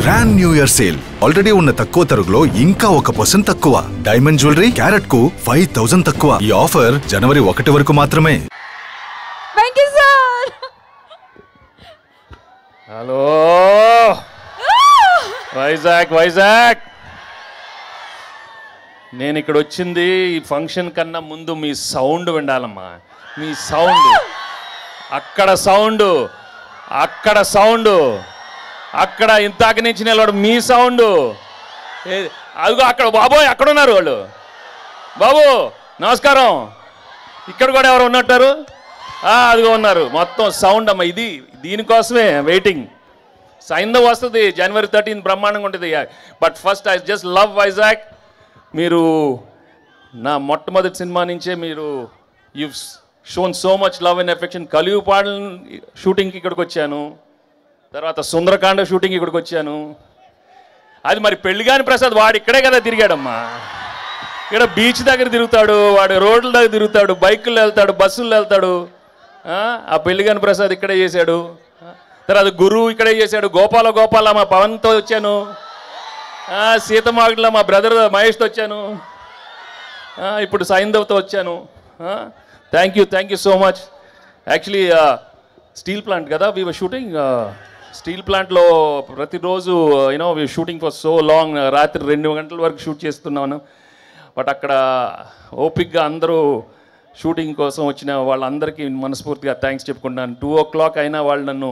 Grand new year sale. Already ఉన్న తక్కువ తరుగులో ఇంకా 1% తక్కువ. డైమండ్ జ్యువెలరీ క్యారెట్ కు 5000 తక్కువ. ఈ ఆఫర్ జనవరి 1 వరకు మాత్రమే. హలో వైజాగ్, నేను ఇక్కడ వచ్చింది ఈ ఫంక్షన్ కన్నా ముందు మీ సౌండ్ వినాలమ్మా. మీ సౌండ్, అక్కడ సౌండ్, అక్కడ ఇంతాక నుంచి నిలబడు మీ సౌండ్. అదిగో అక్కడ బాబోయ్ అక్కడ ఉన్నారు వాళ్ళు. బాబు నమస్కారం. ఇక్కడ కూడా ఎవరు ఉన్నట్టారు? అదిగో ఉన్నారు. మొత్తం సౌండ్ అమ్మ. ఇది దీనికోసమే వెయిటింగ్. సైంధవ్ వస్తుంది జనవరి 13 బ్రహ్మాండంగా ఉంటుంది. But first I just love Vizag. మీరు నా మొట్టమొదటి సినిమా నుంచే మీరు you shown so much love and affection. కలియుపాడు షూటింగ్కి ఇక్కడికి వచ్చాను, తర్వాత సుందరకాండ షూటింగ్ ఇక్కడికి వచ్చాను. అది మరి పెళ్లిగాని ప్రసాద్ వాడు ఇక్కడే కదా తిరిగాడమ్మా. ఇక్కడ బీచ్ దగ్గర తిరుగుతాడు, వాడు రోడ్ల దగ్గర తిరుగుతాడు, బైకుల్లో వెళ్తాడు, బస్సుల్లో వెళ్తాడు. ఆ పెళ్లిగాని ప్రసాద్ ఇక్కడే చేశాడు. తర్వాత గురువు ఇక్కడే చేశాడు. గోపాల మా పవన్తో వచ్చాను. సీతమాగడిలో మా బ్రదర్ మహేష్తో వచ్చాను. ఇప్పుడు సైంధవ్తో వచ్చాను. Thank you so much. Actually steel plant కదా వీ వర్ షూటింగ్. స్టీల్ ప్లాంట్లో ప్రతిరోజు you know we shooting for so long. రాత్రి 2 గంటల వరకు షూట్ చేస్తున్నాను. బట్ అక్కడ ఓపిక్గా అందరూ షూటింగ్ కోసం వచ్చిన వాళ్ళందరికీ మనస్ఫూర్తిగా థ్యాంక్స్ చెప్పుకుంటున్నాను. 2 o'clock అయినా వాళ్ళు నన్ను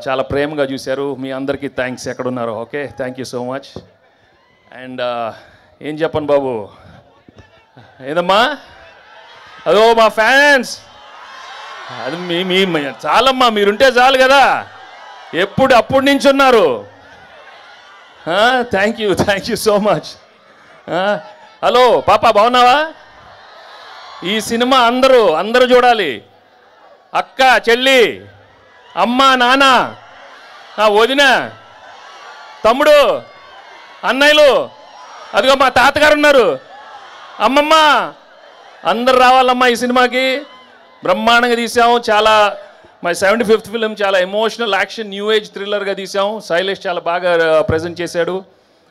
చాలా ప్రేమగా చూశారు. మీ అందరికీ థ్యాంక్స్ ఎక్కడున్నారో. Okay, thank you so much. And ఏం చెప్పను బాబు, ఏదమ్మా అదో మా ఫ్యాన్స్, అది మీ చాలమ్మా, మీరుంటే చాలు కదా. అప్పటి నుంచి ఉన్నారు. Thank you so much. Hello పాప బాగున్నావా? ఈ సినిమా అందరూ చూడాలి. అక్క, చెల్లి, అమ్మ, నాన్న, వదిన, తమ్ముడు, అన్నయ్యలు, అదిగో మా తాతగారు ఉన్నారు, అమ్మమ్మ, అందరు రావాలమ్మా ఈ సినిమాకి. బ్రహ్మాండంగా తీసాము. చాలా మా 75th ఫిలిం, చాలా ఎమోషనల్ యాక్షన్ న్యూ ఏజ్ థ్రిల్లర్గా తీసాము. శైలేష్ చాలా బాగా ప్రజెంట్ చేశాడు.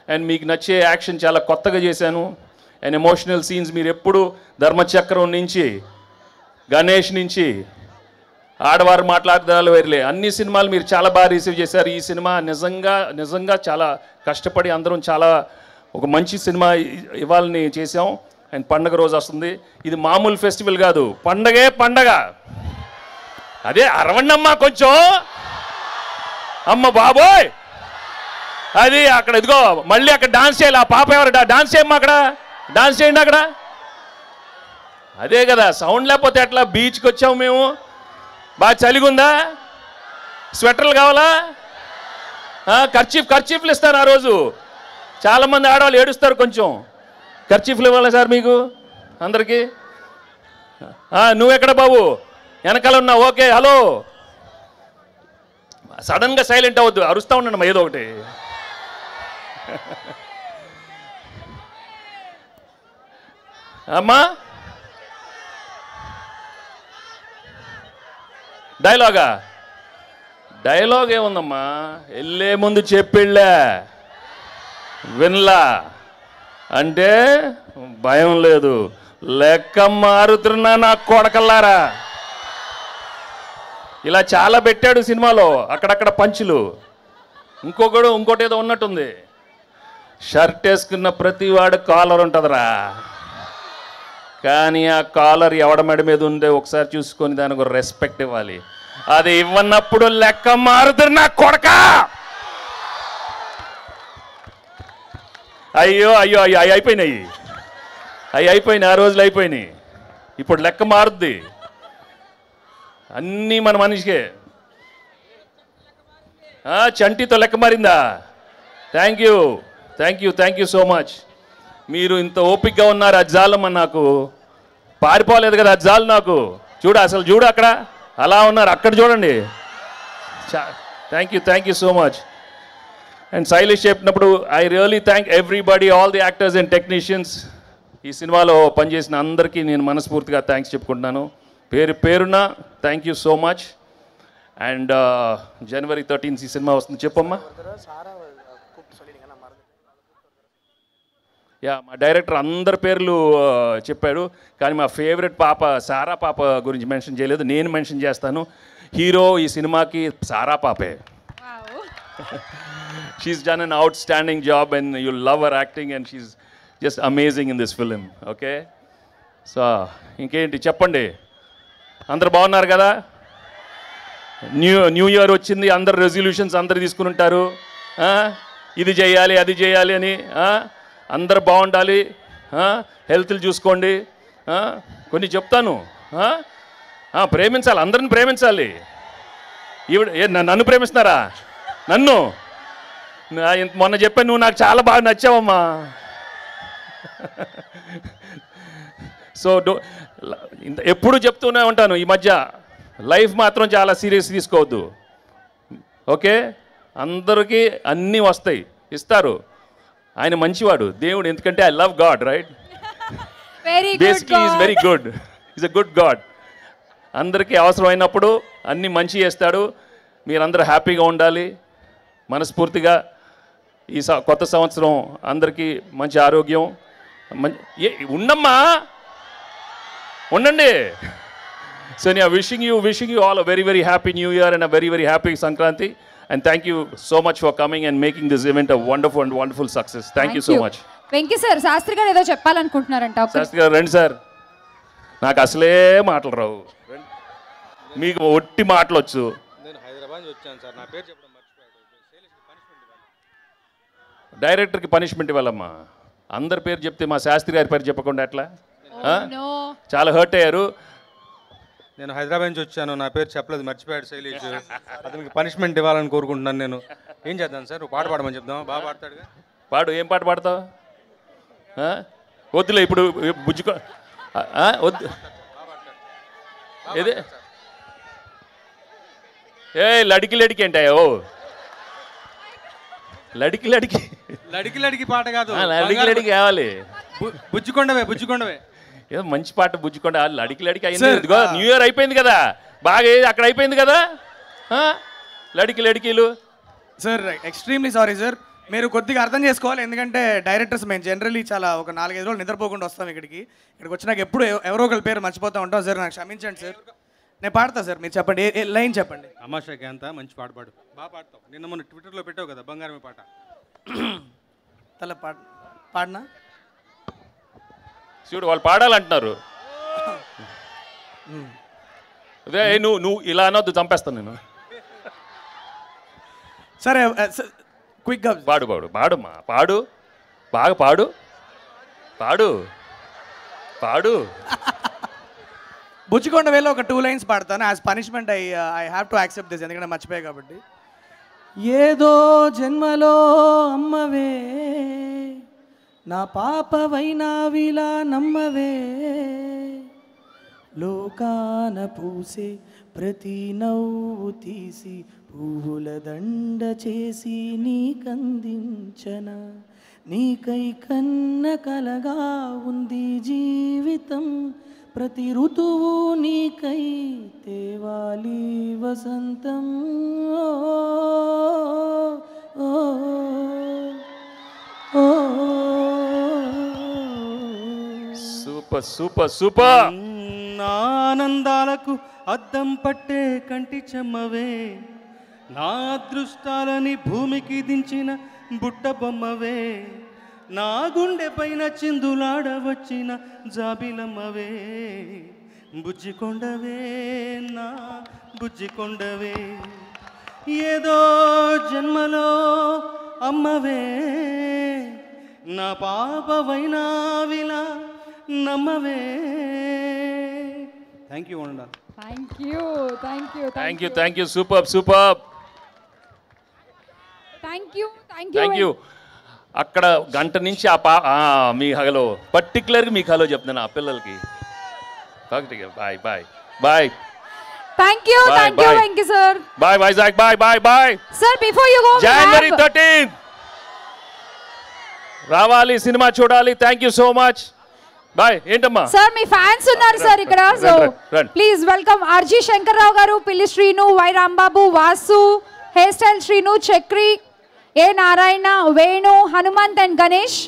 అండ్ మీకు నచ్చే యాక్షన్ చాలా కొత్తగా చేశాను. అండ్ ఎమోషనల్ సీన్స్ మీరు ఎప్పుడు ధర్మచక్రం నుంచి, గణేష్ నుంచి, ఆడవారు మాట్లాడదాలు వేర్లే, అన్ని సినిమాలు మీరు చాలా బాగా రిసీవ్ చేశారు. ఈ సినిమా నిజంగా చాలా కష్టపడి అందరం చాలా ఒక మంచి సినిమా ఇవ్వాలని చేసాం. అండ్ పండగ రోజు వస్తుంది. ఇది మామూలు ఫెస్టివల్ కాదు, పండగ. అదే అరవండమ్మా కొంచెం. అమ్మ బాబోయ్, అది అక్కడ ఇదిగో మళ్ళీ అక్కడ డాన్స్ చేయాలి. ఆ పాప ఎవరు డాన్స్ చేయమ్మా, అక్కడ డాన్స్ చేయండి అక్కడ. అదే కదా సౌండ్ లేకపోతే ఎట్లా? బీచ్కి వచ్చాము మేము, బాగా చలిగుందా? స్వెటర్లు కావాలా? ఖర్చీఫ్లు ఇస్తారు ఆ రోజు. చాలామంది ఆడవాళ్ళు ఏడుస్తారు. కొంచెం ఖర్చీఫ్లు ఇవ్వాలి సార్ మీకు అందరికీ. నువ్వెక్కడ బాబు? వెనకాల ఉన్నావు. Okay, hello. సడన్గా సైలెంట్ అవ్వద్దు, అరుస్తూ ఉండండి ఏదో ఒకటి. అమ్మా డైలాగ్ ఏముందమ్మా? వెళ్ళే ముందు చెప్పిళ్ళా వినలా అంటే భయం లేదు. లెక్క మారుతున్నా నా కొడకల్లారా. ఇలా చాలా పెట్టాడు సినిమాలో, అక్కడక్కడ పంచులు. ఇంకోటి ఏదో ఉన్నట్టుంది. షర్ట్ వేసుకున్న ప్రతి వాడు కాలర్ ఉంటుందిరా, కానీ ఆ కాలర్ ఎవడ మెడ మీద ఉండే ఒకసారి చూసుకొని దానికి ఒక రెస్పెక్ట్ ఇవ్వాలి. అది ఇవ్వనప్పుడు లెక్క మారుతురు నా కొడక. అయ్యో అయిపోయినాయి. ఆ రోజులు అయిపోయినాయి. ఇప్పుడు లెక్క మారుద్ది. అన్నీ మన మనిషికే. చంటితో లెక్క మారిందా? Thank you so much. మీరు ఇంత ఓపిక్గా ఉన్నారు. అది చాలమ్మా, నాకు పారిపోలేదు కదా, అది చాలు నాకు. చూడు అక్కడ అలా ఉన్నారు, అక్కడ చూడండి. Thank you so much. And Shailesh చెప్పినప్పుడు I really thank everybody, all the actors and technicians. ఈ సినిమాలో పనిచేసిన అందరికీ నేను మనస్ఫూర్తిగా థ్యాంక్స్ చెప్పుకుంటున్నాను. పేరున thank you so much. And జనవరి 13 ఈ సినిమా వస్తుంది. చెప్పమ్మా. యా, మా డైరెక్టర్ అందరి పేర్లు చెప్పాడు, కానీ మా ఫేవరెట్ పాప సారా పాప గురించి మెన్షన్ చేయలేదు. నేను మెన్షన్ చేస్తాను. హీరో ఈ సినిమాకి సారా పాపే. She's done an outstanding job and you love her acting and she's just amazing in this film. Okay, so ఇంకేంటి చెప్పండి. అందరు బాగున్నారు కదా? న్యూ ఇయర్ వచ్చింది, అందరు రెజల్యూషన్స్ అందరు తీసుకుని ఉంటారు. ఇది చేయాలి అది చేయాలి అని. అందరు బాగుండాలి, హెల్త్లు చూసుకోండి. కొన్ని చెప్తాను, ప్రేమించాలి, అందరిని ప్రేమించాలి. నన్ను ప్రేమిస్తున్నారా? నన్ను మొన్న చెప్పాను, నువ్వు నాకు చాలా బాగా నచ్చావమ్మా. సో ఎప్పుడు చెప్తూనే ఉంటాను, ఈ మధ్య లైఫ్ మాత్రం చాలా సీరియస్ తీసుకోవద్దు. ఓకే, అందరికీ అన్నీ వస్తాయి, ఇస్తారు. ఆయన మంచివాడు దేవుడు, ఎందుకంటే I love God, right? Basically is very good, is a good God. అందరికీ అవసరమైనప్పుడు అన్నీ మంచి చేస్తాడు. మీరందరూ హ్యాపీగా ఉండాలి. మనస్ఫూర్తిగా ఈ కొత్త సంవత్సరం అందరికీ మంచి ఆరోగ్యం ఉండమ్మా, ఉండండి. సో నేను wishing you all a very very happy new year and a very very happy Sankranti, and thank you so much for coming and making this event a wonderful success. Thank you so much. Venky sir, Shastri garu ఏదో చెప్పాలనుకుంటున్నారంట. శాస్త్రి గారు రండి sir. నాకు అసలే మాటలు రావు, మీకు ఒట్టి మాటలు వచ్చు. నేను హైదరాబాద్ నుంచి వచ్చాను సార్, నా పేరు చెప్పడం మర్చిపోయాడు. డైరెక్టర్కి పనిష్మెంట్ ఇవ్వాలమ్మా. అందరి పేరు చెప్తే మా శాస్త్రి గారి పేరు చెప్పకుండా ఎట్లా? చాలా హర్ట్ అయ్యారు. నేను హైదరాబాద్ నుంచి వచ్చాను, నా పేరు చెప్పలేదు, మర్చిపోయాడు శైలేష్. అతనికి పనిష్మెంట్ ఇవ్వాలని కోరుకుంటున్నాను. నేను ఏం చేద్దాం సార్? పాట పాడమని చెప్దాం, బాగా పాడతాడుగా. పాడు. ఏం పాట పాడతావు? వద్దులే ఇప్పుడు, బుజ్జుకో వద్దు. ఏదే లడికి ఏంటాయో? లడికి పాట కాదు, లడికి కావాలి. బుజ్జికొండవే ఏదో మంచి పాట, బుజ్జికొండ. లడికి అయింది. ఇదిగో న్యూ ఇయర్ అయిపోయింది కదా, బాగా అక్కడ అయిపోయింది కదా. లడికిలు సార్. ఎక్స్ట్రీమ్లీ సారీ సార్, మీరు కొద్దిగా అర్థం చేసుకోవాలి. ఎందుకంటే డైరెక్టర్స్ మేము జనరల్లీ చాలా ఒక 4-5 రోజులు నిద్రపోకుండా వస్తాం ఇక్కడికి వచ్చినాక ఎప్పుడు ఎవరో ఒకరి పేరు మర్చిపోతూ ఉంటాం సార్. నాకు క్షమించండి సార్. నేను పాడతా సార్, మీరు చెప్పండి, లైన్ చెప్పండి. అమాషాకి అంత మంచి పాట పాడు, బాగా పాడతావు. నిన్న మొన్న ట్విట్టర్లో పెట్టావు కదా బంగారమే పాట. తల పాడినా చూడు, వాళ్ళు పాడాలంటున్నారు. అదే నువ్వు ఇలా అనొద్దు, చంపేస్తాను నేను. సరే క్విక్గా పాడుమా, పాడు, బాగా పాడు. బుచ్చికొండ వేలో ఒక 2 లైన్స్ పాడతాను. As punishment I have to accept this, ఎందుకంటే మర్చిపోయా కాబట్టి. ఏదో జన్మలో అమ్మవే, నా పాపవైనావిలా నమ్మవే, లోకాన పూసే ప్రతి నవ్వు తీసి పువ్వుల దండ చేసి నీకందించన, నీకై కన్న కలగా ఉంది జీవితం, ప్రతి ఋతువు నీకై తేవాలి వసంతం. సూపర్. నా ఆనందాలకు అద్దం పట్టే కంటి చెమ్మవే, నా అదృష్టాలని భూమికి దించిన బుట్ట బొమ్మవే, నా గుండె పైన చిందులాడవచ్చిన జాబిలమ్మవే, బుజ్జికొండవే నా బుజ్జికొండవే, ఏదో జన్మలో అమ్మవే, నా పాపవైనావిలా నమ్మవే. థ్యాంక్ యూ అండి. Thank you. Super. Thank you. అక్కడ గంట నుంచి మీ హలో పర్టికులర్గా మీకు హలో చెప్తున్నాను ఆ పిల్లలకి. Bye. Thank you, sir. Bye, Vizag. Bye. Sir, before you go, January 13th. రావాలి, సినిమా చూడాలి. Thank you so much. Bye. ఏంటమ్మా సార్ మీ ఫ్యాన్స్ ఉన్నారు సార్ ఇక్కడ, సో రండి. Please welcome RG Shankarrao garu, Pilli Srinu, Y Rambabu, Vasu, hair style Srinu, Chakri, A Narayana, Venu, Hanumanth and Ganesh.